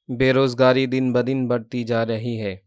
बेरोजगारी दिन ब दिन बढ़ती जा रही है।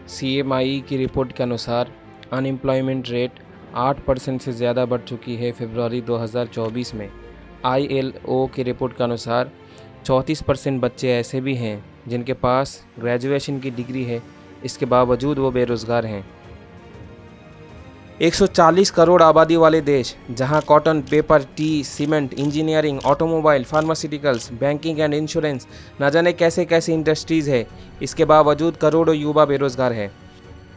सीएमआई की रिपोर्ट के अनुसार अनएम्प्लॉयमेंट रेट 8% से ज़्यादा बढ़ चुकी है फरवरी 2024 में। आईएलओ की रिपोर्ट के अनुसार 34% बच्चे ऐसे भी हैं जिनके पास ग्रेजुएशन की डिग्री है, इसके बावजूद वो बेरोज़गार हैं। 140 करोड़ आबादी वाले देश, जहां cotton, paper, T, cement, engineering, automobile, pharmaceuticals, banking and insurance, न जाने कैसे कैसे इंडस्ट्रीज़ है, इसके बावजूद करोड़ों युवा बेरोज़गार हैं।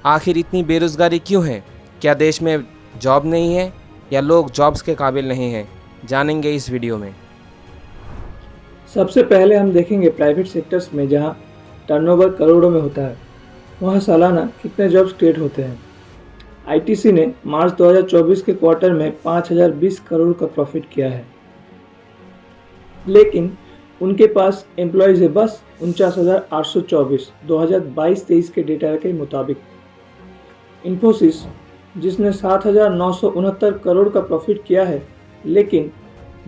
आखिर इतनी बेरोज़गारी क्यों है? क्या देश में जॉब नहीं है या लोग जॉब्स के काबिल नहीं हैं? जानेंगे इस वीडियो में। सबसे पहले हम देखेंगे प्राइवेट सेक्टर्स में जहां टर्नओवर करोड़ों में होता है, वहां सालाना कितने जॉब्स क्रिएट होते हैं। आईटीसी ने मार्च 2024 के क्वार्टर में 5020 करोड़ का प्रॉफिट किया है, लेकिन उनके पास एम्प्लॉयज़ है बस 49,824 2022-23 के डेटा के मुताबिक। इन्फोसिस, जिसने 7,969 करोड़ का प्रॉफिट किया है, लेकिन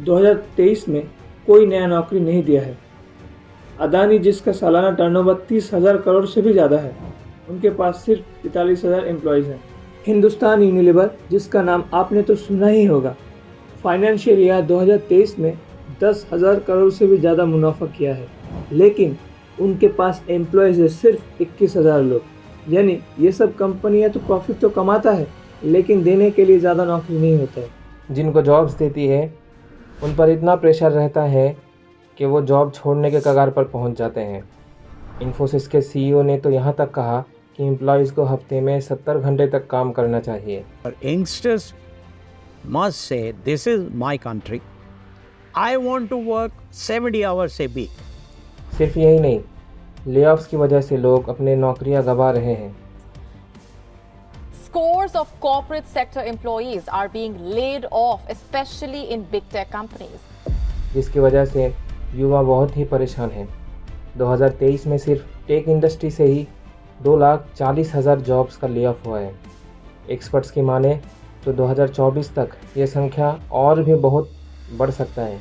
2023 में कोई नया नौकरी नहीं दिया है। अदानी, जिसका सालाना टर्नओवर 30,000 करोड़ से भी ज़्यादा है, उनके पास सिर्फ 45,000 एम्प्लॉयज़ हैं। हिंदुस्तान यूनिलीवर, जिसका नाम आपने तो सुना ही होगा, फाइनेंशियल ईयर 2023 में 10,000 करोड़ से भी ज़्यादा मुनाफा किया है, लेकिन उनके पास एम्प्लॉयज़ है सिर्फ 21,000 लोग। यानी ये सब कंपनियां तो प्रॉफिट तो कमाता है, लेकिन देने के लिए ज़्यादा नौकरी नहीं होता है। जिनको जॉब्स देती है उन पर इतना प्रेशर रहता है कि वो जॉब छोड़ने के कगार पर पहुंच जाते हैं। इन्फोसिस के सीईओ ने तो यहाँ तक कहा कि एम्प्लॉयज़ को हफ्ते में 70 घंटे तक काम करना चाहिए। Youngsters must say, this is my country. I want to work 70 hours a week. सिर्फ यही नहीं, लेऑफ्स की वजह से लोग अपने नौकरियां गंवा रहे हैं। Scores of corporate sector employees are being laid off, especially in big tech companies. जिसकी वजह से युवा बहुत ही परेशान हैं। 2023 में सिर्फ टेक इंडस्ट्री से ही 2,40,000 जॉब्स का ले ऑफ हुआ है। एक्सपर्ट्स की माने तो 2024 तक ये संख्या और भी बहुत बढ़ सकता है।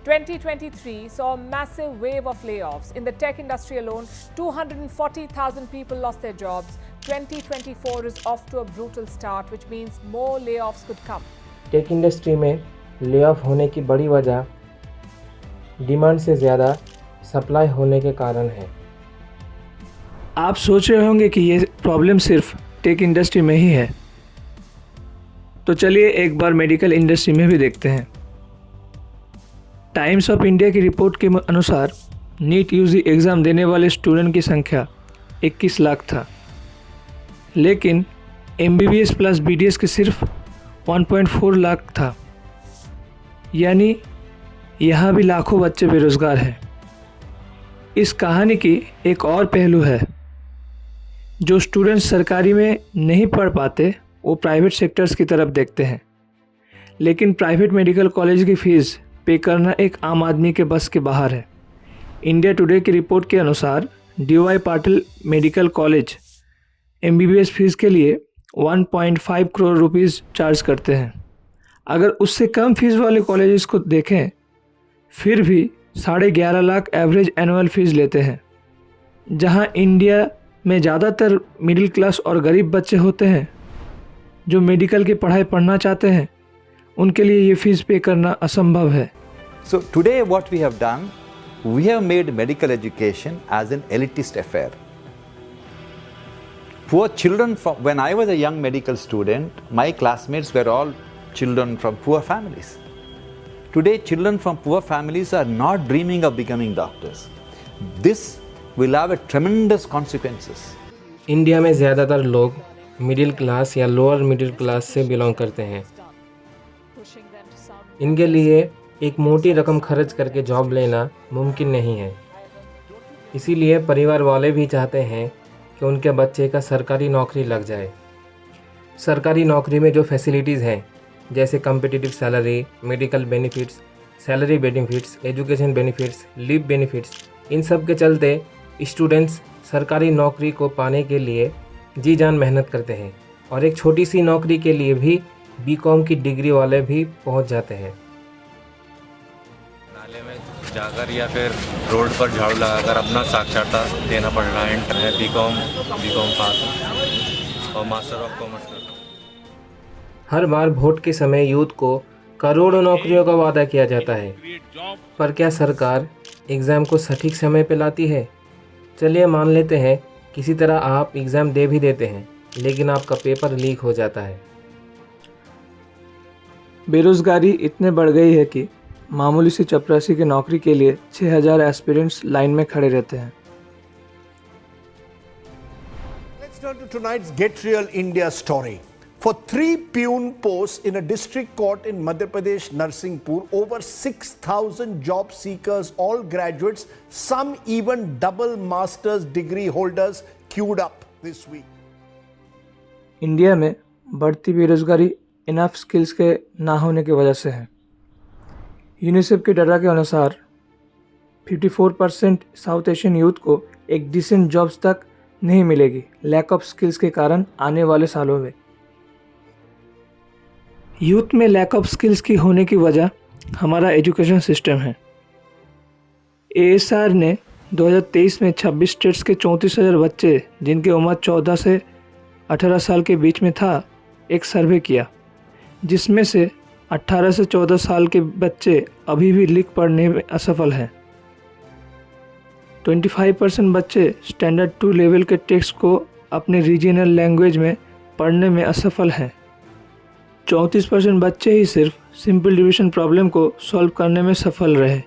2023 saw a massive wave of layoffs. In the tech industry alone, 240,000 people lost their jobs. 2024 is off to a brutal start, which means more layoffs could come. Tech industry में ले ऑफ होने की बड़ी वजह demand से ज़्यादा supply होने के कारण है। आप सोच रहे होंगे कि ये प्रॉब्लम सिर्फ टेक इंडस्ट्री में ही है, तो चलिए एक बार मेडिकल इंडस्ट्री में भी देखते हैं। टाइम्स ऑफ इंडिया की रिपोर्ट के अनुसार नीट यूजी एग्ज़ाम देने वाले स्टूडेंट की संख्या 21 लाख था, लेकिन एमबीबीएस प्लस बीडीएस के सिर्फ 1.4 लाख था। यानी यहाँ भी लाखों बच्चे बेरोज़गार हैं। इस कहानी की एक और पहलू है, जो स्टूडेंट्स सरकारी में नहीं पढ़ पाते वो प्राइवेट सेक्टर्स की तरफ देखते हैं, लेकिन प्राइवेट मेडिकल कॉलेज की फ़ीस पे करना एक आम आदमी के बस के बाहर है। इंडिया टुडे की रिपोर्ट के अनुसार DY Patil medical college MBBS fees के लिए 1.5 करोड़ रुपीस चार्ज करते हैं। अगर उससे कम फीस वाले कॉलेजेस को देखें, फिर भी 11.5 लाख एवरेज एनुअल फीस लेते हैं। जहां इंडिया में ज़्यादातर मिडिल क्लास और गरीब बच्चे होते हैं जो मेडिकल की पढ़ाई पढ़ना चाहते हैं, उनके लिए ये फीस पे करना असंभव है। So today what we have done, we have made medical education as an elitist affair. Poor children, when I was a young medical student, my classmates were all children from poor families. Today children from poor families are not dreaming of becoming doctors. This will have a tremendous consequences. India में ज़्यादातर लोग middle class या lower middle class से belong करते हैं। इनके लिए एक मोटी रकम खर्च करके जॉब लेना मुमकिन नहीं है। इसीलिए परिवार वाले भी चाहते हैं कि उनके बच्चे का सरकारी नौकरी लग जाए। सरकारी नौकरी में जो फैसिलिटीज़ हैं जैसे competitive salary, medical benefits, salary benefits, education benefits, leave benefits, इन सब के चलते स्टूडेंट्स सरकारी नौकरी को पाने के लिए जी जान मेहनत करते हैं और एक छोटी सी नौकरी के लिए भी बीकॉम की डिग्री वाले भी पहुंच जाते हैं। नाले में जाकर या फिर रोड पर झाड़ू लगाकर अपना साक्षरता देना पड़ रहा है। मैं बीकॉम पास हूँ और मास्टर ऑफ कॉमर्स कर रहा हूँ। हर बार वोट के समय यूथ को करोड़ों नौकरियों का वादा किया जाता है, पर क्या सरकार एग्ज़ाम को सटीक समय पर लाती है? चलिए मान लेते हैं किसी तरह आप एग्ज़ाम दे भी देते हैं, लेकिन आपका पेपर लीक हो जाता है। बेरोज़गारी इतने बढ़ गई है कि मामूली सी चपरासी की नौकरी के लिए 6000 एस्पिरेंट्स लाइन में खड़े रहते हैं। Let's turn to tonight's Get Real India story. For 3 peon posts in a district court in Madhya Pradesh, Narsinghpur, over 6,000 job seekers, all graduates, some even double master's degree holders, queued up this week. India में बढ़ती बेरोज़गारी enough skills के ना होने की वजह से है। यूनिसेफ के डाटा के अनुसार 54% साउथ एशियन यूथ को एक डिसेंट जॉब्स तक नहीं मिलेगी लैक ऑफ स्किल्स के कारण आने वाले सालों में। यूथ में लैक ऑफ स्किल्स की होने की वजह हमारा एजुकेशन सिस्टम है। ASR ने 2023 में 26 स्टेट्स के 34,000 बच्चे जिनकी उम्र 14 से 18 साल के बीच में था एक सर्वे किया, जिसमें से 18 से 14 साल के बच्चे अभी भी लिख पढ़ने में असफल हैं। 25% बच्चे स्टैंडर्ड 2 लेवल के टेक्स्ट को अपने रीजनल लैंग्वेज में पढ़ने में असफल हैं। 34% बच्चे ही सिर्फ सिंपल डिवीजन प्रॉब्लम को सॉल्व करने में सफल रहे।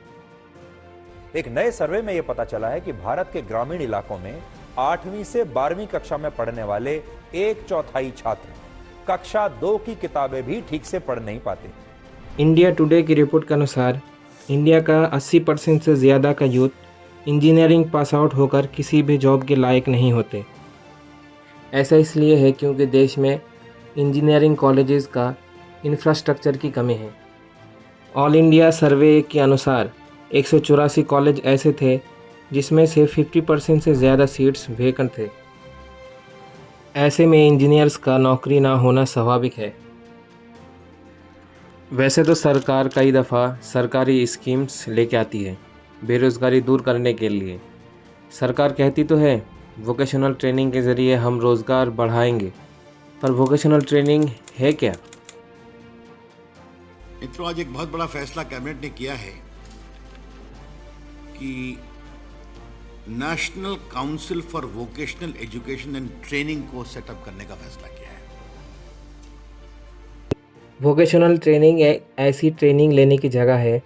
एक नए सर्वे में यह पता चला है कि भारत के ग्रामीण इलाकों में 8वीं से 12वीं कक्षा में पढ़ने वाले 1/4 छात्र कक्षा 2 की किताबें भी ठीक से पढ़ नहीं पाते। इंडिया टुडे की रिपोर्ट के अनुसार इंडिया का 80% से ज़्यादा का यूथ इंजीनियरिंग पास आउट होकर किसी भी जॉब के लायक नहीं होते। ऐसा इसलिए है क्योंकि देश में इंजीनियरिंग कॉलेजेस का इंफ्रास्ट्रक्चर की कमी है। ऑल इंडिया सर्वे के अनुसार 184 कॉलेज ऐसे थे जिसमें से 50% से ज़्यादा सीट्स वेकेंट थे। ऐसे में इंजीनियर्स का नौकरी ना होना स्वाभाविक है। वैसे तो सरकार कई दफ़ा सरकारी स्कीम्स लेके आती है बेरोज़गारी दूर करने के लिए। सरकार कहती तो है वोकेशनल ट्रेनिंग के ज़रिए हम रोज़गार बढ़ाएंगे, पर वोकेशनल ट्रेनिंग है क्या? मित्रों, आज एक बहुत बड़ा फैसला कैबिनेट ने किया है कि national council for vocational education and training को सेटअप करने का फैसला किया है। वोकेशनल ट्रेनिंग एक ऐसी ट्रेनिंग लेने की जगह है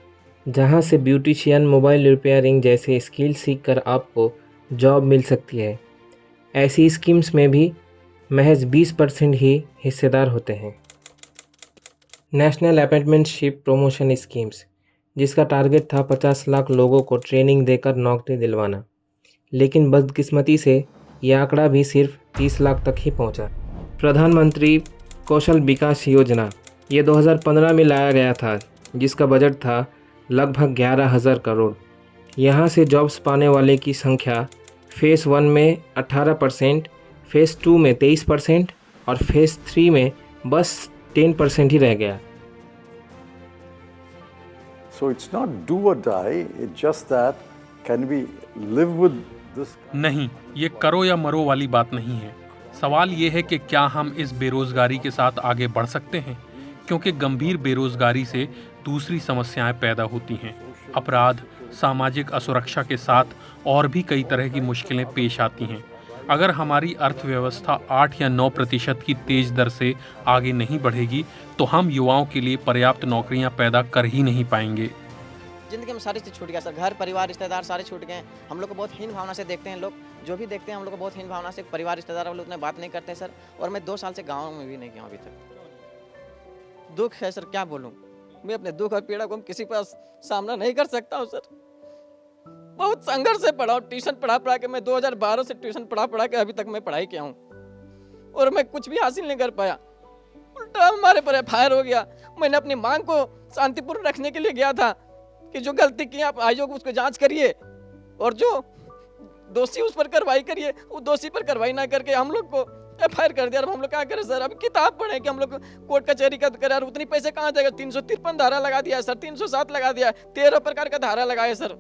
जहां से ब्यूटिशियन, मोबाइल रिपेयरिंग जैसे स्किल सीख कर आपको जॉब मिल सकती है। ऐसी स्कीम्स में भी महज 20% ही हिस्सेदार होते हैं। नेशनल अप्रेंटिसशिप प्रमोशन स्कीम्स, जिसका टारगेट था 50 लाख लोगों को ट्रेनिंग देकर नौकरी दिलवाना, लेकिन बदकिस्मती से यह आंकड़ा भी सिर्फ 30 लाख तक ही पहुंचा। प्रधानमंत्री कौशल विकास योजना ये 2015 में लाया गया था, जिसका बजट था लगभग 11,000 करोड़। यहाँ से जॉब्स पाने वाले की संख्या फेज़ 1 में 18%, फेज़ 2 में 23% और फेज़ 3 में बस 10% ही रह गया। So it's not do or die, it's just that can we live with this? नहीं, ये करो या मरो वाली बात नहीं है। सवाल ये है कि क्या हम इस बेरोजगारी के साथ आगे बढ़ सकते हैं, क्योंकि गंभीर बेरोजगारी से दूसरी समस्याएं पैदा होती हैं। अपराध, सामाजिक असुरक्षा के साथ और भी कई तरह की मुश्किलें पेश आती हैं। अगर हमारी अर्थव्यवस्था 8 या 9% की तेज दर से आगे नहीं बढ़ेगी तो हम युवाओं के लिए पर्याप्त नौकरियां पैदा कर ही नहीं पाएंगे। जिंदगी में सारी चीज़ छूट गया सर, घर परिवार रिश्तेदार सारे छूट गए। हम लोग को बहुत हीन भावना से देखते हैं लोग, जो भी देखते हैं हम लोग को बहुत हीन भावना से, परिवार रिश्तेदार वाले उतने बात नहीं करते सर। और मैं 2 साल से गाँव में भी नहीं गया अभी तक। दुख है सर, क्या बोलूँ। मैं अपने दुख और पीड़ा को किसी पर सामना नहीं कर सकता हूँ सर। बहुत संघर्ष से पढ़ा हूँ, ट्यूशन पढ़ा के मैं 2012 से ट्यूशन पढ़ा के अभी तक मैं पढ़ाई किया हूँ और मैं कुछ भी हासिल नहीं कर पाया। उल्टा हमारे पर एफआईआर हो गया। मैंने अपनी मांग को शांतिपूर्ण रखने के लिए गया था कि जो गलती की आप आयोग उसको जांच करिए और जो दोषी उस पर कार्रवाई करिए। वो दोषी पर कार्रवाई ना करके हम लोग को एफआईआर कर दिया। अब हम लोग क्या करें सर? अब किताब पढ़े कि हम लोग कोर्ट कचहरी का करें, उतनी पैसे कहाँ जाएगा? 353 धारा लगा दिया है सर, 307 लगा दिया है, 13 प्रकार का धारा लगाया सर।